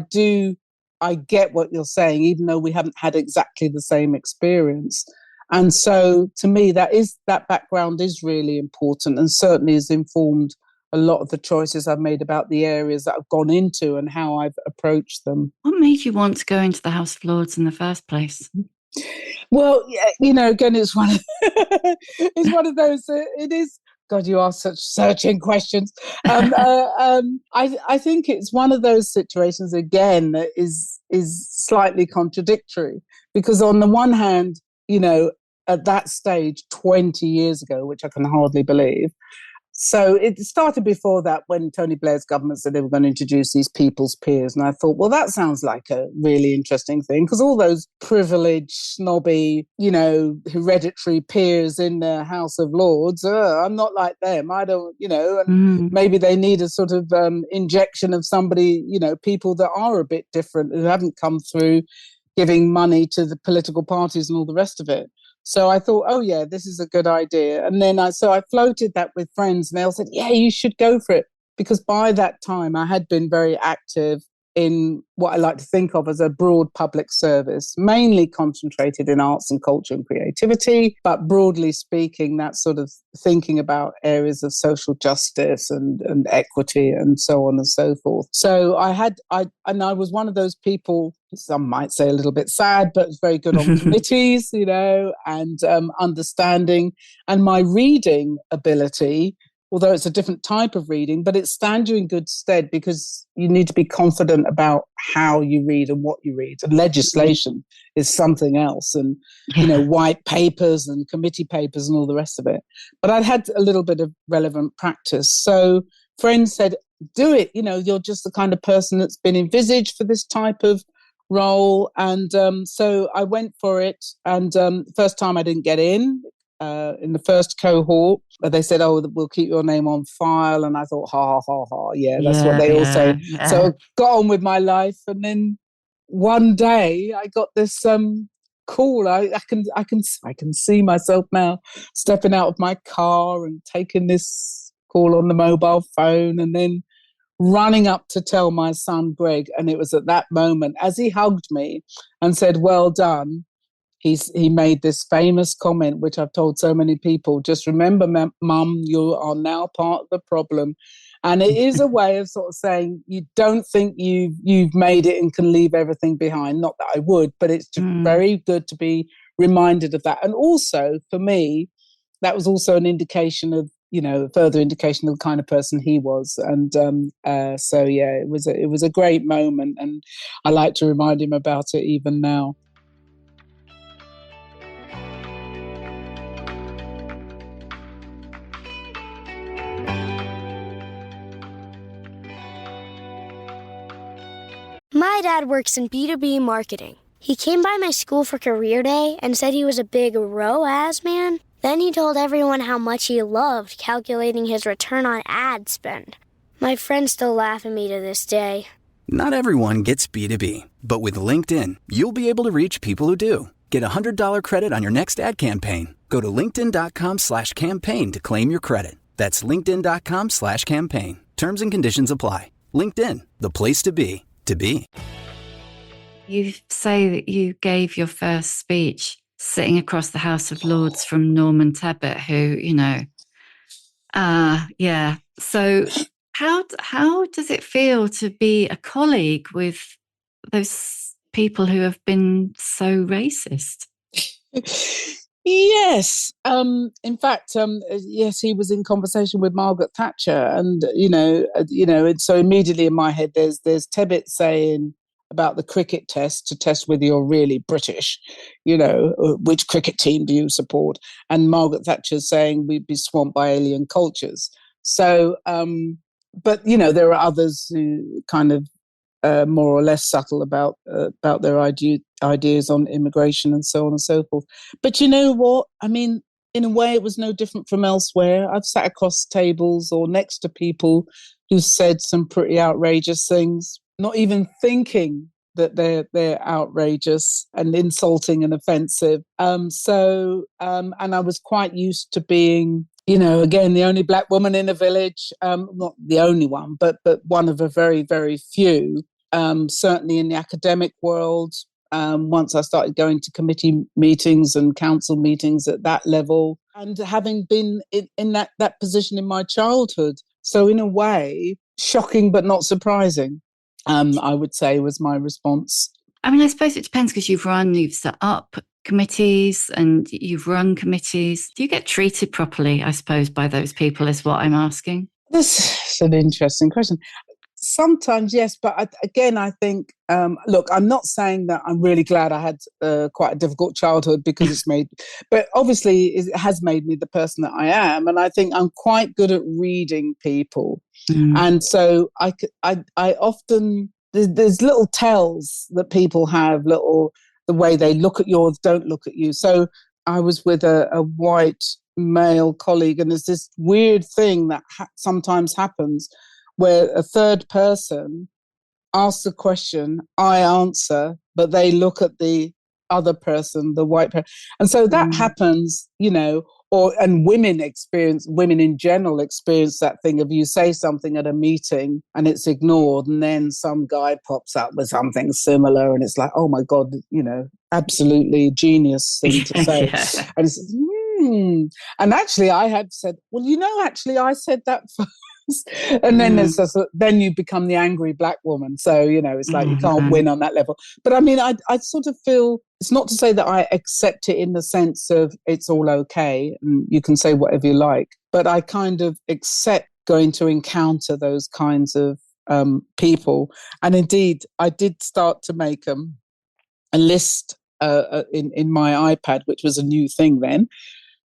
get what you're saying, even though we haven't had exactly the same experience. And so to me, that background is really important and certainly has informed a lot of the choices I've made about the areas that I've gone into and how I've approached them. What made you want to go into the House of Lords in the first place? Well, again, it's one of those, it is, God, you ask such searching questions. I think it's one of those situations, again, that is slightly contradictory, because on the one hand, at that stage, 20 years ago, which I can hardly believe. So it started before that, when Tony Blair's government said they were going to introduce these people's peers. And I thought, well, that sounds like a really interesting thing, because all those privileged, snobby, hereditary peers in the House of Lords, I'm not like them. I don't, and maybe they need a sort of injection of somebody, people that are a bit different, who haven't come through giving money to the political parties and all the rest of it. So I thought, oh yeah, this is a good idea. And then I floated that with friends, and they all said, yeah, you should go for it. Because by that time I had been very active in what I like to think of as a broad public service, mainly concentrated in arts and culture and creativity, but broadly speaking, that sort of thinking about areas of social justice and equity and so on and so forth. So I was one of those people, some might say a little bit sad, but it's very good on committees, and understanding. And my reading ability, although it's a different type of reading, but it stands you in good stead, because you need to be confident about how you read and what you read. And legislation is something else, and, white papers and committee papers and all the rest of it. But I'd had a little bit of relevant practice. So friends said, do it. You're just the kind of person that's been envisaged for this type of role. And so I went for it. And first time I didn't get in the first cohort. They said, oh, we'll keep your name on file. And I thought, ha, ha, ha, yeah, that's what they all say. Yeah. So I got on with my life. And then one day I got this call. I can see myself now stepping out of my car and taking this call on the mobile phone, and then running up to tell my son Greg. And it was at that moment, as he hugged me and said, well done, he made this famous comment, which I've told so many people, just remember, Mum, you are now part of the problem. And it is a way of sort of saying, you don't think you've made it and can leave everything behind. Not that I would, but it's just very good to be reminded of that. And also, for me, that was also an indication of, further indication of the kind of person he was. And so, yeah, it was a great moment. And I like to remind him about it even now. My dad works in B2B marketing. He came by my school for career day and said he was a big ROAS man. Then he told everyone how much he loved calculating his return on ad spend. My friends still laugh at me to this day. Not everyone gets B2B, but with LinkedIn, you'll be able to reach people who do. Get a $100 credit on your next ad campaign. Go to linkedin.com/campaign to claim your credit. That's linkedin.com/campaign. Terms and conditions apply. LinkedIn, the place to be. You say that you gave your first speech sitting across the House of Lords from Norman Tebbit, who, yeah. So how does it feel to be a colleague with those people who have been so racist? Yes. In fact, yes, he was in conversation with Margaret Thatcher, and and so immediately in my head, there's Tebbit saying about the cricket test to test whether you're really British, which cricket team do you support? And Margaret Thatcher saying we'd be swamped by alien cultures. So, but there are others who kind of more or less subtle about their ideas on immigration and so on and so forth. But you know what? I mean, in a way, it was no different from elsewhere. I've sat across tables or next to people who said some pretty outrageous things, not even thinking that they're outrageous and insulting and offensive. And I was quite used to being, again, the only black woman in a village, not the only one, but one of a very, very few. Certainly in the academic world, once I started going to committee meetings and council meetings at that level, and having been in that position in my childhood. So in a way, shocking but not surprising, I would say was my response. I mean, I suppose it depends because you've set up committees and you've run committees. Do you get treated properly, I suppose, by those people is what I'm asking? That's an interesting question. Sometimes, yes, but I think, look, I'm not saying that I'm really glad I had quite a difficult childhood because but obviously it has made me the person that I am. And I think I'm quite good at reading people. And so I often, there's little tells that people have, the way they look at you or don't look at you. So I was with a white male colleague, and there's this weird thing that sometimes happens where a third person asks a question, I answer, but they look at the other person, the white person. And so that happens, and women in general experience that thing of you say something at a meeting and it's ignored, and then some guy pops up with something similar and it's like, oh my God, absolutely genius thing to say. Yeah. And it's, and actually I had said, well, actually I said that first. And then then you become the angry black woman. So, it's like you can't win on that level. But I mean, I sort of feel, it's not to say that I accept it in the sense of it's all okay and you can say whatever you like, but I kind of accept going to encounter those kinds of people. And indeed, I did start to make a list in my iPad, which was a new thing then,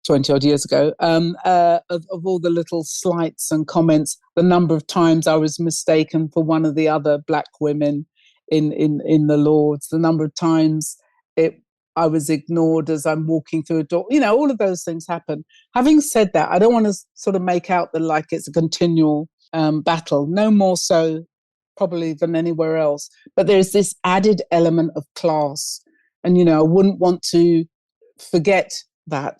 20 odd years ago, of all the little slights and comments, the number of times I was mistaken for one of the other black women in the Lords, the number of times I was ignored as I'm walking through a door, all of those things happen. Having said that, I don't want to sort of make out that like it's a continual battle, no more so probably than anywhere else, but there's this added element of class. And, I wouldn't want to forget that.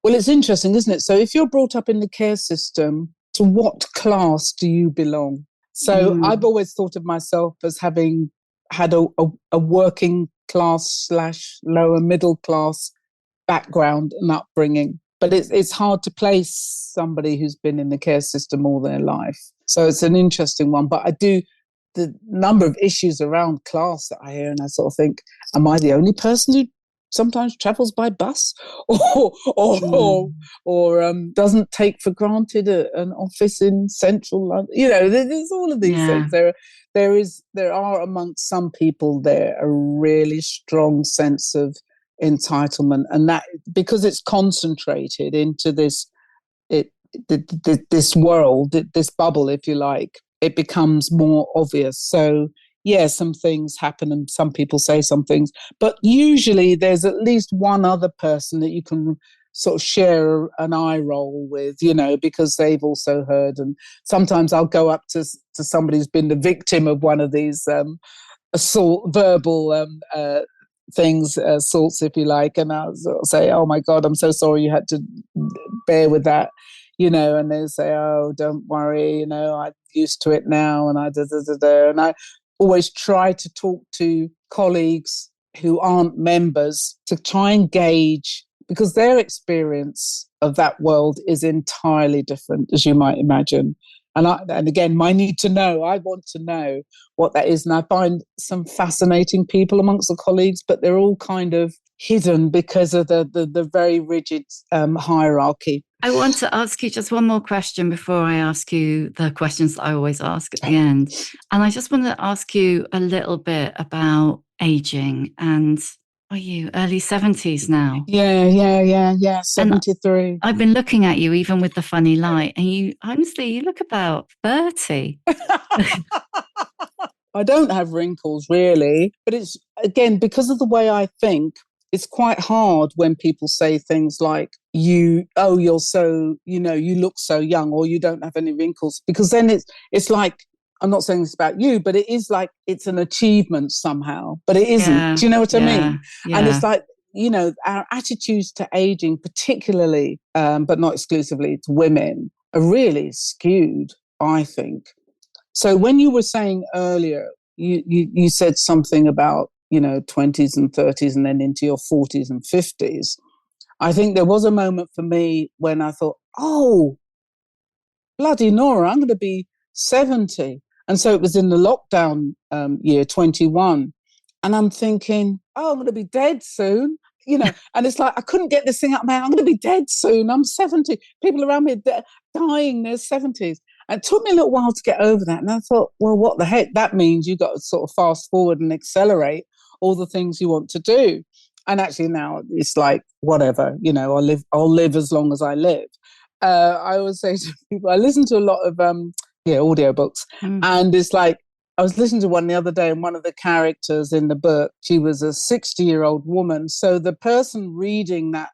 Well, it's interesting, isn't it? So if you're brought up in the care system, to what class do you belong? So I've always thought of myself as having had a working class / lower middle class background and upbringing. But it's hard to place somebody who's been in the care system all their life. So it's an interesting one. But the number of issues around class that I hear, and I sort of think, am I the only person who sometimes travels by bus or doesn't take for granted an office in central London? There's all of these things. There are amongst some people there a really strong sense of entitlement, and that because it's concentrated into this world, this bubble, if you like, it becomes more obvious. So yeah, some things happen and some people say some things, but usually there's at least one other person that you can sort of share an eye roll with, because they've also heard. And sometimes I'll go up to somebody who's been the victim of one of these verbal things, assaults, if you like, and I'll sort of say, oh my God, I'm so sorry you had to bear with that, and they say, oh, don't worry, I'm used to it now, and and I always try to talk to colleagues who aren't members to try and gauge, because their experience of that world is entirely different, as you might imagine. And again, my need to know, I want to know what that is. And I find some fascinating people amongst the colleagues, but they're all kind of hidden because of the very rigid hierarchy. I want to ask you just one more question before I ask you the questions that I always ask at the end. And I just want to ask you a little bit about aging. And are you early 70s now? Yeah, 73. And I've been looking at you even with the funny light, and you look about 30. I don't have wrinkles really, but it's, again, because of the way I think, it's quite hard when people say things like, you're so, you look so young, or you don't have any wrinkles, because then it's like, I'm not saying this about you, but it is like it's an achievement somehow, but it isn't. Yeah, do you know what I mean? Yeah. And it's like, our attitudes to aging, particularly, but not exclusively to women, are really skewed, I think. So when you were saying earlier, you said something about, 20s and 30s and then into your 40s and 50s. I think there was a moment for me when I thought, oh, bloody Nora, I'm going to be 70. And so it was in the lockdown year 21. And I'm thinking, oh, I'm going to be dead soon. And it's like, I couldn't get this thing out of my head. I'm going to be dead soon. I'm 70. People around me are dying in their 70s. And it took me a little while to get over that. And I thought, well, what the heck? That means you've got to sort of fast forward and accelerate all the things you want to do. And actually now it's like, whatever, I'll live as long as I live. I always say to people, I listen to a lot of audiobooks. And it's like, I was listening to one the other day, and one of the characters in the book, she was a 60-year-old woman. So the person reading that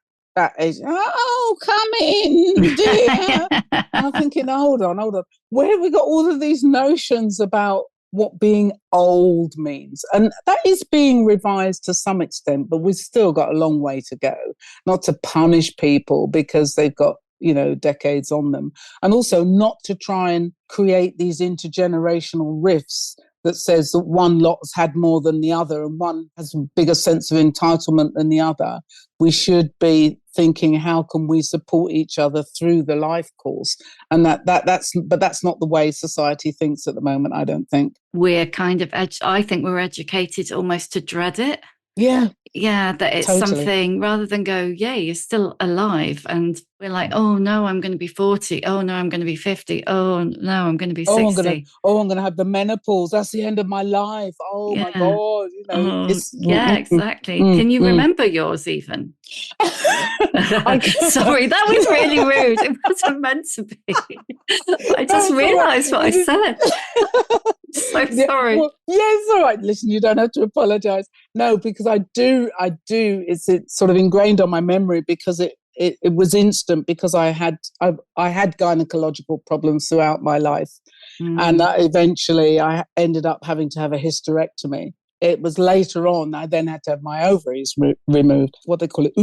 age, oh, come in, dear. And I'm thinking, hold on. Where have we got all of these notions about what being old means? And that is being revised to some extent, but we've still got a long way to go. Not to punish people because they've got, decades on them. And also not to try and create these intergenerational rifts that says that one lot's had more than the other and one has a bigger sense of entitlement than the other. We should be thinking, how can we support each other through the life course? And that's not the way society thinks at the moment, I don't think. We're kind of, I think we're educated almost to dread it. Yeah. Yeah, that it's totally. something, rather than go, yeah, you're still alive. And we're like, oh no, I'm going to be 40. Oh no, I'm going to be 50. Oh no, I'm going to be 60. I'm going to have the menopause. That's the end of my life. Oh my God. Exactly. Can you remember yours even? Sorry, that was really rude. It wasn't meant to be. I just realised what I said. So sorry. Well, it's all right. Listen, you don't have to apologise. No, because I do. It's sort of ingrained on my memory because it was instant, because I had gynecological problems throughout my life, and eventually I ended up having to have a hysterectomy. It was later on I then had to have my ovaries removed. What they call it,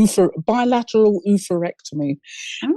bilateral oophorectomy.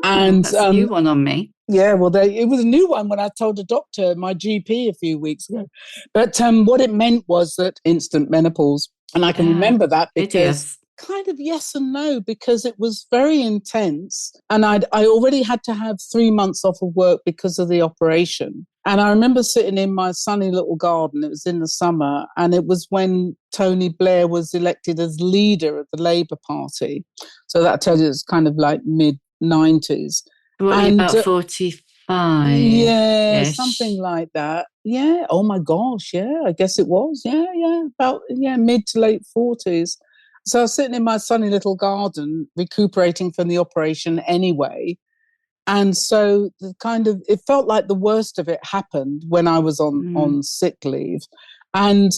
And that's a new one on me. Yeah, well, it was a new one when I told a doctor, my GP, a few weeks ago. But what it meant was that instant menopause. And I can remember that because Hideous. kind of yes and no, because it was very intense. And I already had to have 3 months off of work because of the operation. And I remember sitting in my sunny little garden. It was in the summer. And it was when Tony Blair was elected as leader of the Labour Party. So that tells you it's kind of like mid-90s. What were you, about 45? Yeah, something like that. Yeah. Oh my gosh. Yeah, I guess it was. Yeah. About mid to late 40s. So I was sitting in my sunny little garden, recuperating from the operation anyway. And so it felt like the worst of it happened when I was on sick leave. And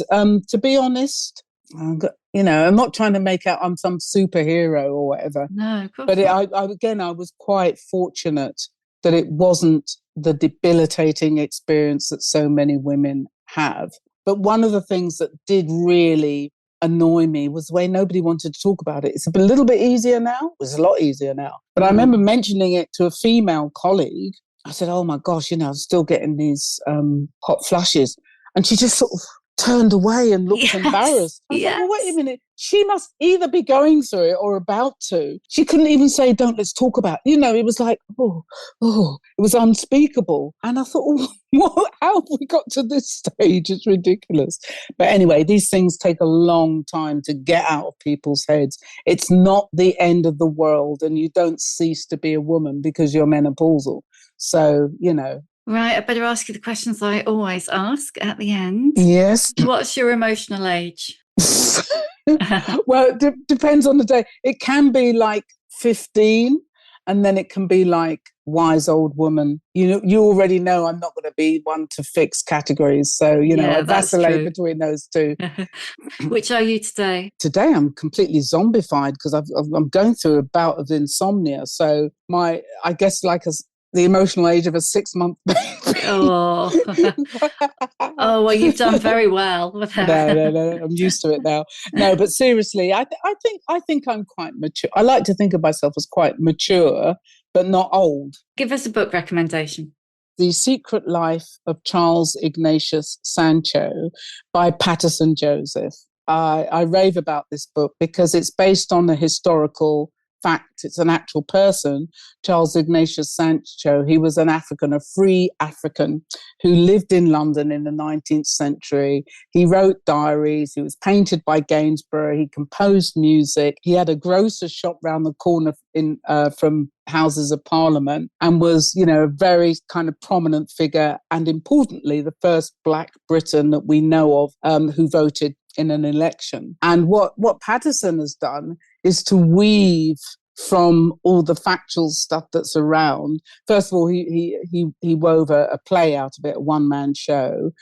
to be honest, I'm not trying to make out I'm some superhero or whatever. No, of course but not. I was quite fortunate that it wasn't the debilitating experience that so many women have. But one of the things that did really annoy me was the way nobody wanted to talk about it. It's a little bit easier now. It was a lot easier now. But I remember mentioning it to a female colleague. I said, oh my gosh, I'm still getting these hot flushes. And she just sort of turned away and looked embarrassed. I was like, well, wait a minute. She must either be going through it or about to. She couldn't even say, let's talk about it. It was like, it was unspeakable. And I thought, how have we got to this stage? It's ridiculous. But anyway, these things take a long time to get out of people's heads. It's not the end of the world, and you don't cease to be a woman because you're menopausal. So, Right, I better ask you the questions I always ask at the end. Yes. What's your emotional age? Well, it depends on the day. It can be like 15, and then it can be like wise old woman. You already know I'm not going to be one to fix categories. So, I vacillate between those two. Which are you today? Today, I'm completely zombified because I'm going through a bout of insomnia. So I guess the emotional age of a 6-month baby. Oh, well, you've done very well. No, I'm used to it now. No, but seriously, I think I'm quite mature. I like to think of myself as quite mature, but not old. Give us a book recommendation. The Secret Life of Charles Ignatius Sancho by Patterson Joseph. I rave about this book because it's based on a historical fact. It's an actual person, Charles Ignatius Sancho. He was an African, a free African who lived in London in the 19th century. He wrote diaries. He was painted by Gainsborough. He composed music. He had a grocer's shop round the corner from Houses of Parliament, and was, a very kind of prominent figure, and importantly, the first Black Briton that we know of who voted in an election. And what Patterson has done is to weave from all the factual stuff that's around. First of all, he wove a play out of it, a one-man show,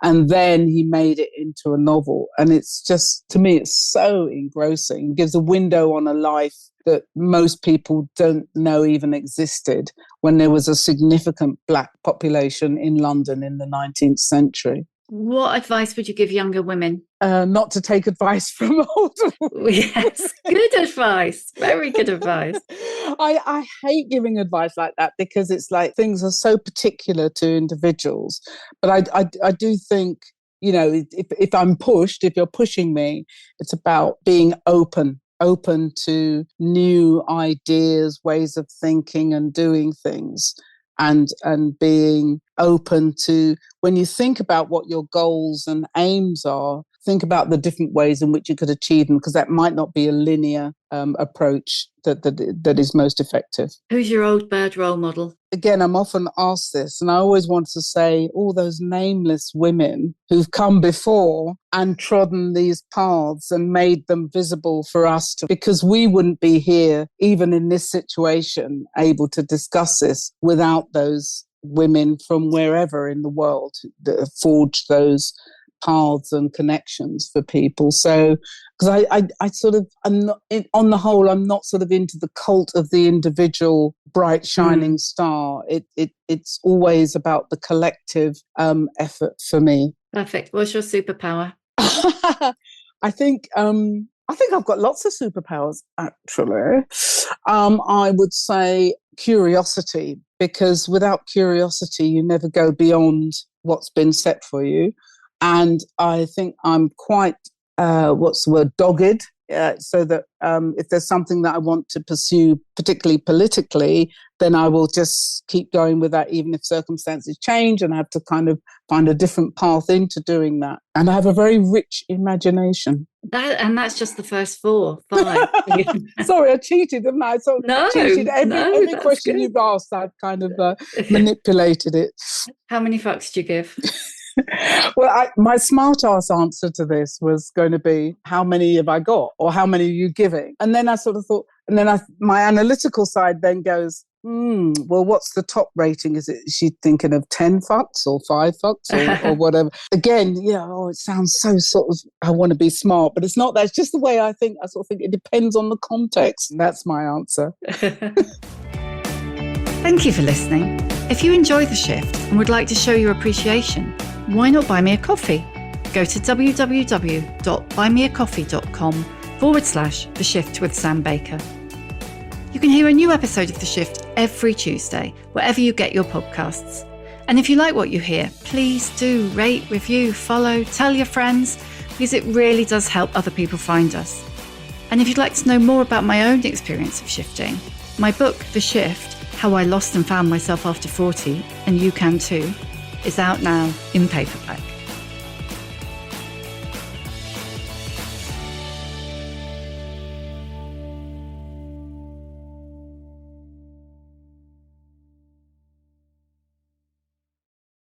and then he made it into a novel. And it's just, to me, it's so engrossing. It gives a window on a life that most people don't know even existed when there was a significant Black population in London in the 19th century. What advice would you give younger women? Not to take advice from older women. Yes, good advice. Very good advice. I hate giving advice like that because it's like things are so particular to individuals. But I do think, if I'm pushed, if you're pushing me, it's about being open to new ideas, ways of thinking and doing things. And being open to, when you think about what your goals and aims are, think about the different ways in which you could achieve them, because that might not be a linear approach that is most effective. Who's your old bird role model? Again, I'm often asked this, and I always want to say all those nameless women who've come before and trodden these paths and made them visible for us because we wouldn't be here, even in this situation, able to discuss this without those women from wherever in the world that have forged those paths and connections for people. So, because I sort of, I'm not, on the whole, I'm not sort of into the cult of the individual bright shining star. It's always about the collective effort for me. Perfect. What's your superpower? I think I've got lots of superpowers, actually. I would say curiosity, because without curiosity, you never go beyond what's been set for you. And I think I'm quite dogged. So that if there's something that I want to pursue, particularly politically, then I will just keep going with that, even if circumstances change and I have to kind of find a different path into doing that. And I have a very rich imagination. And that's just the first 5. Sorry, I cheated, didn't I? Cheated. Every question good. You've asked, I've kind of manipulated it. How many fucks do you give? Well, my smart ass answer to this was going to be, how many have I got? Or how many are you giving? And then I sort of thought, and then my analytical side then goes, well, what's the top rating? Is she thinking of 10 fucks or 5 fucks or whatever? Again, it sounds so sort of, I want to be smart, but it's not that. It's just the way I think. I sort of think it depends on the context. And that's my answer. Thank you for listening. If you enjoy The Shift and would like to show your appreciation, why not buy me a coffee? Go to www.buymeacoffee.com/The Shift with Sam Baker. You can hear a new episode of The Shift every Tuesday, wherever you get your podcasts. And if you like what you hear, please do rate, review, follow, tell your friends, because it really does help other people find us. And if you'd like to know more about my own experience of shifting, my book, The Shift, How I Lost and Found Myself After 40, and you can too, is out now in paperback.